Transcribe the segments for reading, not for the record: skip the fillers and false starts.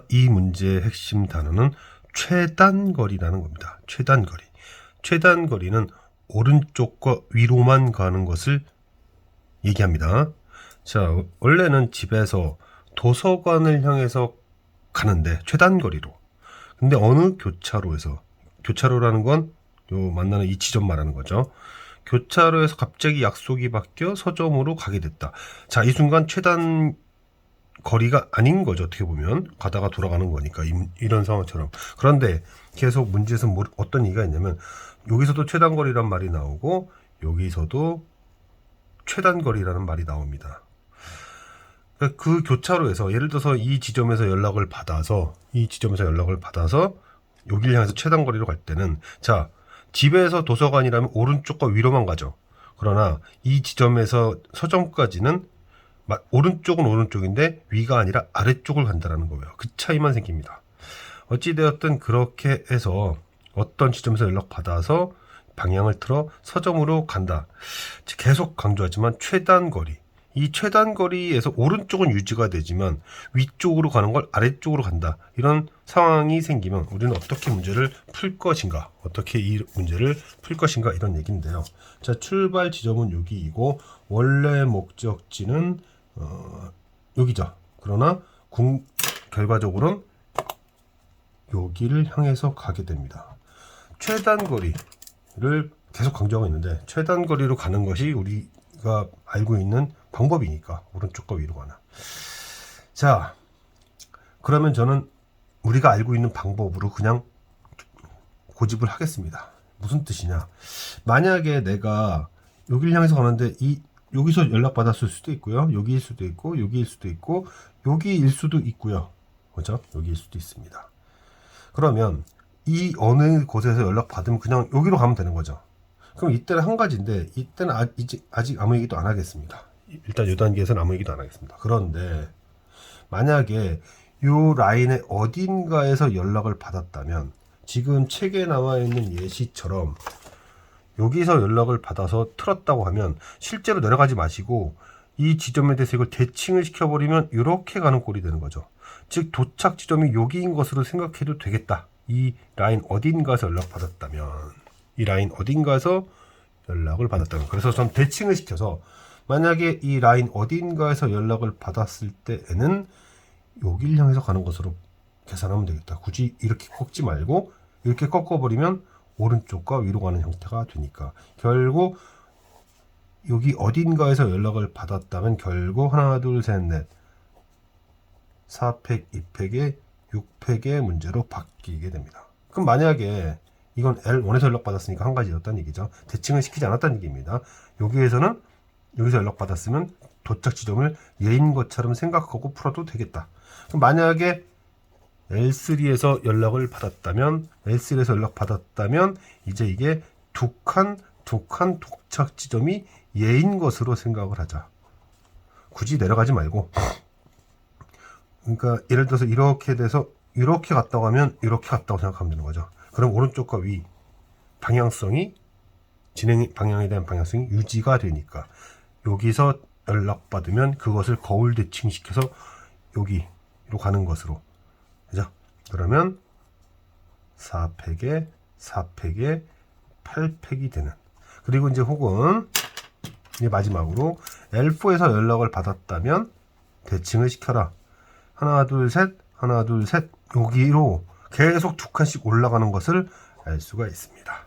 이 문제의 핵심 단어는 최단거리라는 겁니다. 최단거리. 최단거리는 오른쪽과 위로만 가는 것을 얘기합니다. 자, 원래는 집에서 도서관을 향해서 가는데 최단거리로. 근데 어느 교차로에서, 교차로라는 건 요 만나는 이 지점 말하는 거죠. 교차로에서 갑자기 약속이 바뀌어 서점으로 가게 됐다. 자, 이 순간 최단 거리가 아닌 거죠. 어떻게 보면 가다가 돌아가는 거니까 이런 상황처럼. 그런데 계속 문제에서 어떤 얘기가 있냐면 여기서도 최단거리란 말이 나오고 여기서도 최단거리라는 말이 나옵니다. 그러니까 그 교차로에서 예를 들어서 이 지점에서 연락을 받아서 여기를 향해서 최단거리로 갈 때는 자, 집에서 도서관이라면 오른쪽과 위로만 가죠. 그러나 이 지점에서 서점까지는 오른쪽은 오른쪽인데 위가 아니라 아래쪽을 간다라는 거예요. 그 차이만 생깁니다. 어찌되었든 그렇게 해서 어떤 지점에서 연락받아서 방향을 틀어 서점으로 간다. 계속 강조하지만 최단거리. 이 최단거리에서 오른쪽은 유지가 되지만 위쪽으로 가는 걸 아래쪽으로 간다. 이런 상황이 생기면 우리는 어떻게 문제를 풀 것인가? 어떻게 이 문제를 풀 것인가? 이런 얘기인데요. 자, 출발 지점은 여기이고 원래 목적지는 여기죠. 그러나 결과적으로는 여기를 향해서 가게 됩니다. 최단거리를 계속 강조하고 있는데 최단거리로 가는 것이 우리가 알고 있는 방법이니까 오른쪽과 위로 가는. 자, 그러면 저는 우리가 알고 있는 방법으로 그냥 고집을 하겠습니다. 무슨 뜻이냐? 만약에 내가 여기를 향해서 가는데 여기서 연락받았을 수도 있고요. 여기일 수도 있고 여기일 수도 있고 여기일 수도 있고요. 그렇죠? 여기일 수도 있습니다. 그러면 이 어느 곳에서 연락받으면 그냥 여기로 가면 되는 거죠. 그럼 이때는 한 가지인데 이때는 아직 아무 얘기도 안 하겠습니다. 일단 이 단계에서는 아무 얘기도 안 하겠습니다. 그런데 만약에 이 라인의 어딘가에서 연락을 받았다면 지금 책에 나와 있는 예시처럼 여기서 연락을 받아서 틀었다고 하면 실제로 내려가지 마시고 이 지점에 대해서 이걸 대칭을 시켜버리면 이렇게 가는 꼴이 되는 거죠. 즉 도착 지점이 여기인 것으로 생각해도 되겠다. 이 라인 어딘가에서 연락받았다면 그래서 전 대칭을 시켜서 만약에 이 라인 어딘가에서 연락을 받았을 때에는 여기를 향해서 가는 것으로 계산하면 되겠다. 굳이 이렇게 꺾지 말고 이렇게 꺾어버리면 오른쪽과 위로 가는 형태가 되니까 결국 여기 어딘가에서 연락을 받았다면 결국 하나 둘 셋 넷 4팩, 2팩에 6팩의 문제로 바뀌게 됩니다. 그럼 만약에 이건 L1에서 연락받았으니까 한 가지였다는 얘기죠. 대칭을 시키지 않았다는 얘기입니다. 여기서 연락받았으면 도착 지점을 얘인 것처럼 생각하고 풀어도 되겠다. 그럼 만약에 L3에서 연락을 받았다면 이제 이게 두 칸 도착 지점이 얘인 것으로 생각을 하자. 굳이 내려가지 말고 그러니까 예를 들어서 이렇게 돼서 이렇게 갔다고 하면 이렇게 갔다고 생각하면 되는 거죠. 그럼 오른쪽과 위 방향성이 진행 방향에 대한 방향성이 유지가 되니까 여기서 연락받으면 그것을 거울 대칭시켜서 여기로 가는 것으로. 그죠? 그러면 4팩에 8팩이 되는. 그리고 이제 혹은 이제 마지막으로 L4에서 연락을 받았다면 대칭을 시켜라. 하나 둘 셋 여기로 계속 두 칸씩 올라가는 것을 알 수가 있습니다.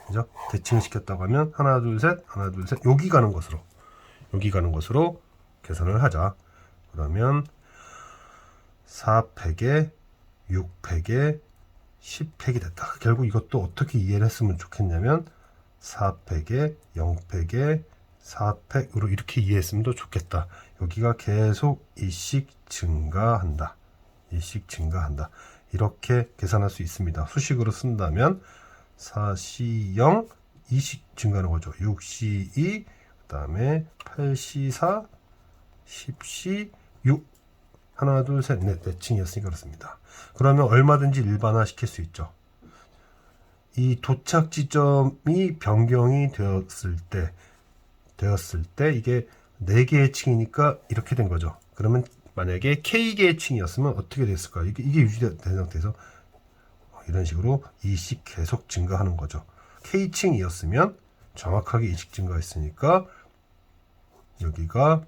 그죠? 대칭을 시켰다고 하면 하나 둘 셋 여기 가는 것으로 계산을 하자. 그러면 4팩에 6팩에 10팩이 됐다. 결국 이것도 어떻게 이해를 했으면 좋겠냐면 4팩에 0팩에 4팩으로 이렇게 이해했으면 더 좋겠다. 여기가 계속 일씩 증가한다. 이렇게 계산할 수 있습니다. 수식으로 쓴다면 4C0 2씩 증가하는 거죠. 6C2 그 다음에 8C4 10C6 하나 둘 셋 넷 대칭이었으니까 그렇습니다. 그러면 얼마든지 일반화 시킬 수 있죠. 이 도착 지점이 변경이 되었을 때 이게 4개의 층이니까 이렇게 된 거죠. 그러면 만약에 K개의 층이었으면 어떻게 됐을까? 이게 유지된 상태에서 이런 식으로 이식 계속 증가하는 거죠. K층이었으면 정확하게 이식 증가했으니까 여기가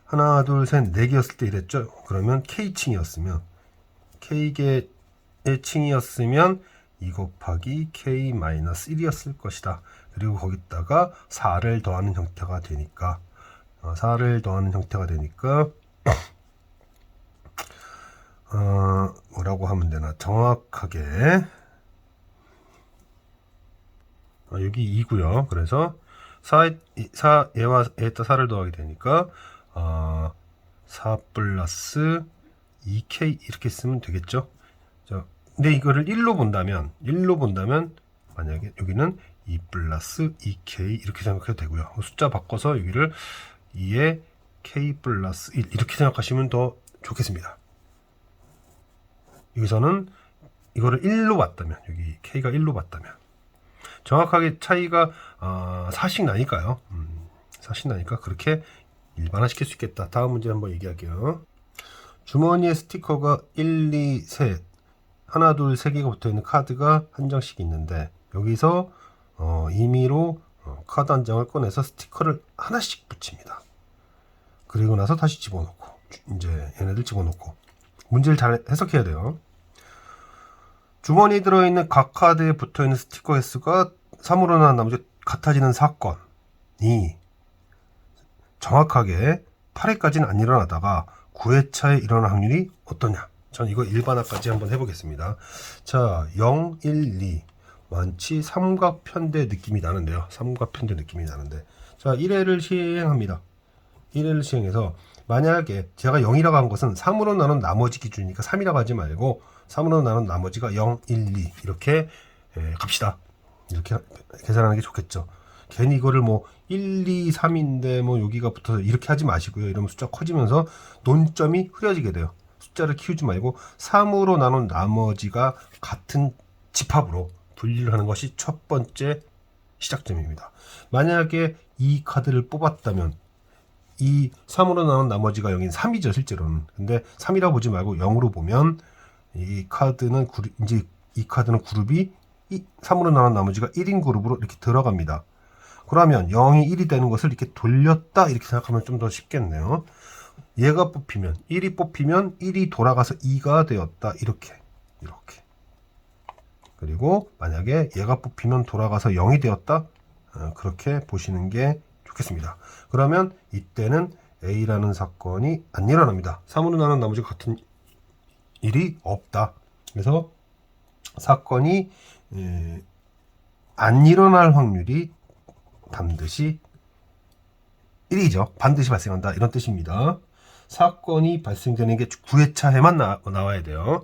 하나, 둘, 셋, 네 개였을 때 이랬죠. 그러면 K층이었으면 K개의 층이었으면 2 곱하기 K-1이었을 것이다. 그리고 거기다가 4를 더하는 형태가 되니까 4를 더하는 형태가 되니까 뭐라고 하면 되나 정확하게 여기 2고요. 그래서 4얘와 얘에다 4를 더하게 되니까 4 플러스 2K 이렇게 쓰면 되겠죠. 자, 근데 이거를 1로 본다면 만약에 여기는 2 플러스 2K 이렇게 생각해도 되고요. 숫자 바꿔서 여기를 2에 K 플러스 1 이렇게 생각하시면 더 좋겠습니다. 여기서는 이거를 1로 봤다면 여기 K가 1로 봤다면 정확하게 차이가 4씩 나니까요. 4씩 나니까 그렇게 일반화시킬 수 있겠다. 다음 문제 한번 얘기할게요. 주머니에 스티커가 1, 2, 3 하나, 둘, 3개가 붙어있는 카드가 한 장씩 있는데 여기서 임의로 카드 한 장을 꺼내서 스티커를 하나씩 붙입니다. 그리고 나서 다시 집어넣고 이제 얘네들 집어넣고 문제를 잘 해석해야 돼요. 주머니에 들어있는 각 카드에 붙어있는 스티커 횟수가 3으로 나눈 나머지 같아지는 사건이 정확하게 8회까지는 안 일어나다가 9회차에 일어날 확률이 어떠냐. 전 이거 일반화까지 한번 해보겠습니다. 자, 0, 1, 2 많지 삼각편대 느낌이 나는데요. 삼각편대 느낌이 나는데 자, 1회를 시행합니다. 1회를 시행해서 만약에 제가 0이라고 한 것은 3으로 나눈 나머지 기준이니까 3이라고 하지 말고 3으로 나눈 나머지가 0, 1, 2 이렇게 갑시다. 이렇게 계산하는 게 좋겠죠. 괜히 이거를 뭐 1, 2, 3인데 뭐 여기가 붙어서 이렇게 하지 마시고요. 이러면 숫자 커지면서 논점이 흐려지게 돼요. 숫자를 키우지 말고 3으로 나눈 나머지가 같은 집합으로 분리를 하는 것이 첫 번째 시작점입니다. 만약에 이 카드를 뽑았다면 이 3으로 나눈 나머지가 여기는 3이죠 실제로는. 근데 3이라고 보지 말고 0으로 보면 이 카드는 이 카드는 그룹이 3으로 나눈 나머지가 1인 그룹으로 이렇게 들어갑니다. 그러면 0이 1이 되는 것을 이렇게 돌렸다 이렇게 생각하면 좀 더 쉽겠네요. 얘가 뽑히면 1이 뽑히면 1이 돌아가서 2가 되었다 이렇게 그리고 만약에 얘가 뽑히면 돌아가서 0이 되었다 그렇게 보시는 게 좋겠습니다. 그러면 이때는 A라는 사건이 안 일어납니다. 3으로 나눈 나머지가 같은 일이 없다. 그래서 사건이 안 일어날 확률이 반드시 1이죠. 반드시 발생한다. 이런 뜻입니다. 사건이 발생되는 게 9회차에만 나와야 돼요.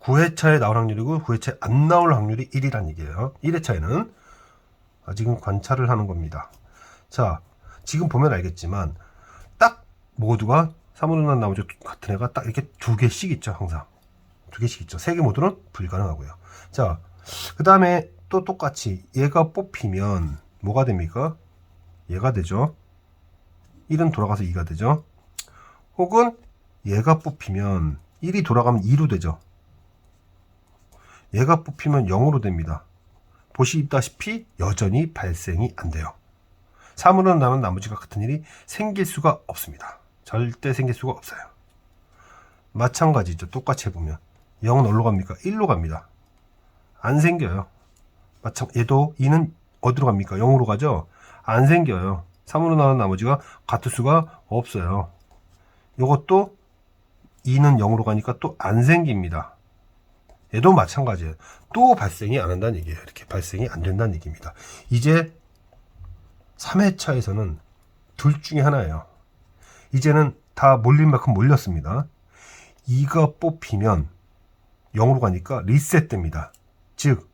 9회차에 나올 확률이고 9회차에 안 나올 확률이 1이란 얘기예요. 1회차에는 아직은 관찰을 하는 겁니다. 자, 지금 보면 알겠지만 딱 모두가 3으로 나눈 나머지 같은 애가 딱 이렇게 2개씩 있죠. 항상 2개씩 있죠. 3개 모두는 불가능하고요. 자, 그 다음에 또 똑같이 얘가 뽑히면 뭐가 됩니까? 얘가 되죠. 1은 돌아가서 2가 되죠. 혹은 얘가 뽑히면 1이 돌아가면 2로 되죠. 얘가 뽑히면 0으로 됩니다. 보시다시피 여전히 발생이 안 돼요. 3으로 나눈 나머지가 같은 일이 생길 수가 없습니다. 절대 생길 수가 없어요. 마찬가지죠. 똑같이 해보면 0은 어디로 갑니까? 1로 갑니다. 안 생겨요. 얘도 2는 어디로 갑니까? 0으로 가죠? 안 생겨요. 3으로 나눈 나머지가 같을 수가 없어요. 이것도 2는 0으로 가니까 또 안 생깁니다. 얘도 마찬가지예요. 또 발생이 안 한다는 얘기예요. 이렇게 발생이 안 된다는 얘기입니다. 이제 3회차에서는 둘 중에 하나예요. 이제는 다 몰릴 만큼 몰렸습니다. 2가 뽑히면 0으로 가니까 리셋됩니다. 즉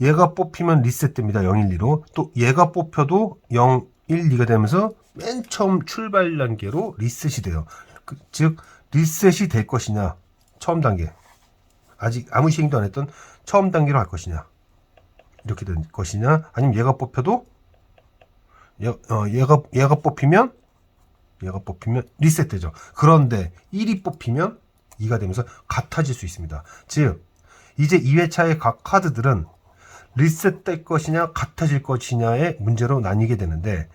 얘가 뽑히면 리셋됩니다. 0, 1, 2로. 또 얘가 뽑혀도 0, 1, 2가 되면서 맨 처음 출발 단계로 리셋이 돼요. 즉 리셋이 될 것이냐 처음 단계 아직 아무 시행도 안 했던 처음 단계로 할 것이냐 이렇게 될 것이냐 아니면 얘가 뽑혀도 얘가 뽑히면 얘가 뽑히면 리셋되죠. 그런데 1이 뽑히면 2가 되면서 같아질 수 있습니다. 즉 이제 2회차의 각 카드들은 리셋될 것이냐 같아질 것이냐의 문제로 나뉘게 되는데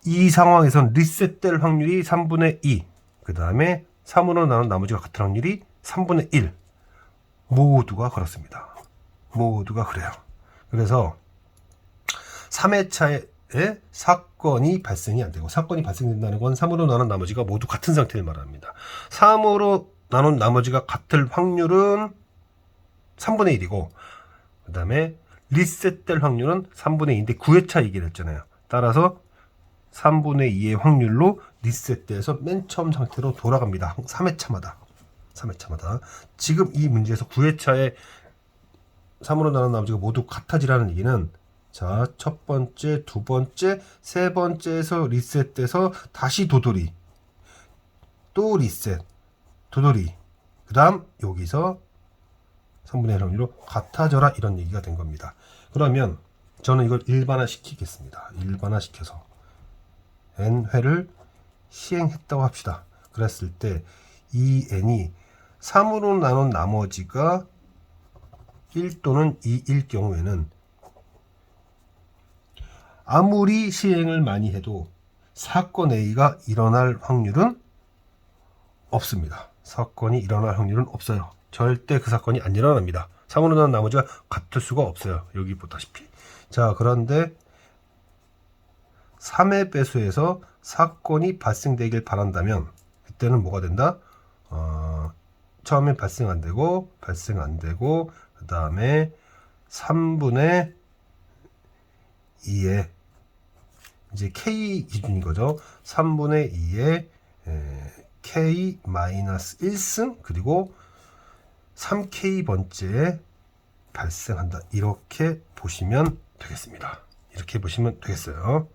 이 상황에서는 리셋될 확률이 3분의 2, 그 다음에 3으로 나눈 나머지가 같은 확률이 3분의 1. 모두가 그렇습니다. 모두가 그래요. 그래서 3회차에 사건이 발생이 안 되고, 사건이 발생된다는 건 3으로 나눈 나머지가 모두 같은 상태를 말합니다. 3으로 나눈 나머지가 같을 확률은 3분의 1이고, 그 다음에 리셋될 확률은 3분의 2인데 9회차 얘기를 했잖아요. 따라서 3분의 2의 확률로 리셋돼서 맨 처음 상태로 돌아갑니다. 3회차마다. 지금 이 문제에서 9회차에 3으로 나눈 나머지가 모두 같아지라는 얘기는, 자, 첫 번째, 두 번째, 세 번째에서 리셋돼서 다시 도돌이, 또 리셋, 도돌이, 그 다음 여기서 3분의 1 확률로 같아져라, 이런 얘기가 된 겁니다. 그러면 저는 이걸 일반화 시키겠습니다. 일반화 시켜서 n회를 시행했다고 합시다. 그랬을 때 이 n이 3으로 나눈 나머지가 1 또는 2일 경우에는 아무리 시행을 많이 해도 사건 A가 일어날 확률은 없습니다. 사건이 일어날 확률은 없어요. 절대 그 사건이 안 일어납니다. 3으로 나눈 나머지가 같을 수가 없어요. 여기 보다시피. 자, 그런데 3의 배수에서 사건이 발생되길 바란다면 그때는 뭐가 된다? 처음에 발생 안 되고 그 다음에 3분의 2의 이제 K 기준인 거죠. 3분의 2의 K-1승 그리고 3K 번째에 발생한다. 이렇게 보시면 되겠습니다. 이렇게 보시면 되겠어요.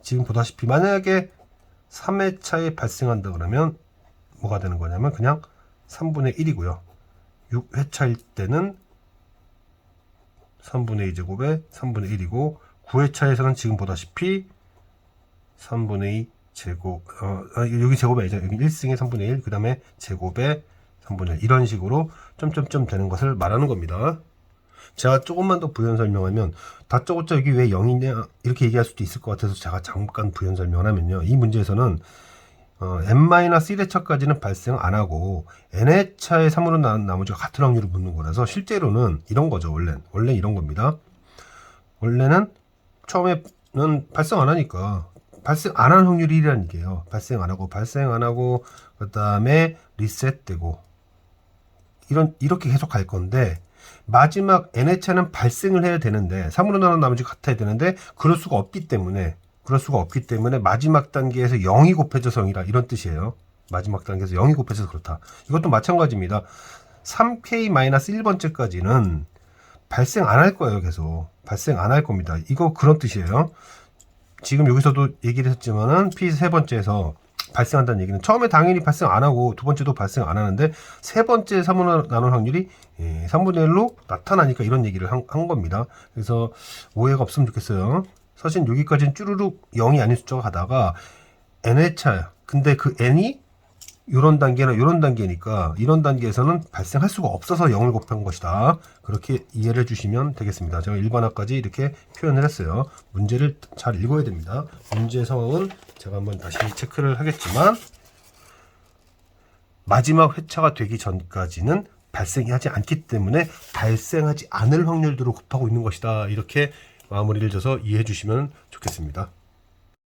지금 보다시피 만약에 3회차에 발생한다 그러면 뭐가 되는 거냐면 그냥 3분의 1이고요. 6회차일 때는 3분의 2제곱에 3분의 1이고 9회차에서는 지금 보다시피 3분의 2 제곱 여기 제곱이 아니죠. 여기 1승에 3분의 1, 그 다음에 제곱에 3분의 1 이런 식으로 점점점 되는 것을 말하는 겁니다. 제가 조금만 더 부연 설명하면 다짜고짜 여기 왜 0이냐 이렇게 얘기할 수도 있을 것 같아서 제가 잠깐 부연 설명하면요. 이 문제에서는 n-1회차까지는 발생 안 하고 n회차에 3으로 나눈 나머지가 같은 확률을 묻는 거라서 실제로는 이런 거죠. 원래 이런 겁니다. 원래는 처음에는 발생 안 하니까 발생 안 하는 확률이 1이라는 얘기예요. 발생 안 하고 그 다음에 리셋되고 이렇게 계속 갈 건데 마지막 n회차는 발생을 해야 되는데 3으로 나눈 나머지가 같아야 되는데 그럴 수가 없기 때문에 마지막 단계에서 0이 곱해져서 0이라 이런 뜻이에요. 마지막 단계에서 0이 곱해져서 그렇다. 이것도 마찬가지입니다. 3K-1번째까지는 발생 안 할 거예요. 계속 발생 안 할 겁니다. 이거 그런 뜻이에요. 지금 여기서도 얘기를 했지만은 P 세 번째에서 발생한다는 얘기는 처음에 당연히 발생 안 하고 두 번째도 발생 안 하는데 세 번째 3으로 나눈 확률이 3분의 1로 나타나니까 이런 얘기를 한 겁니다. 그래서 오해가 없으면 좋겠어요. 사실 여기까지는 쭈루룩 0이 아닌 숫자가 가다가 n회차야. 근데 그 n이 이런 단계나 이런 단계니까 이런 단계에서는 발생할 수가 없어서 0을 곱한 것이다. 그렇게 이해를 해주시면 되겠습니다. 제가 일반화까지 이렇게 표현을 했어요. 문제를 잘 읽어야 됩니다. 문제 상황은 제가 한번 다시 체크를 하겠지만 마지막 회차가 되기 전까지는 발생이 하지 않기 때문에 발생하지 않을 확률들을 곱하고 있는 것이다. 이렇게 마무리를 줘서 이해해 주시면 좋겠습니다.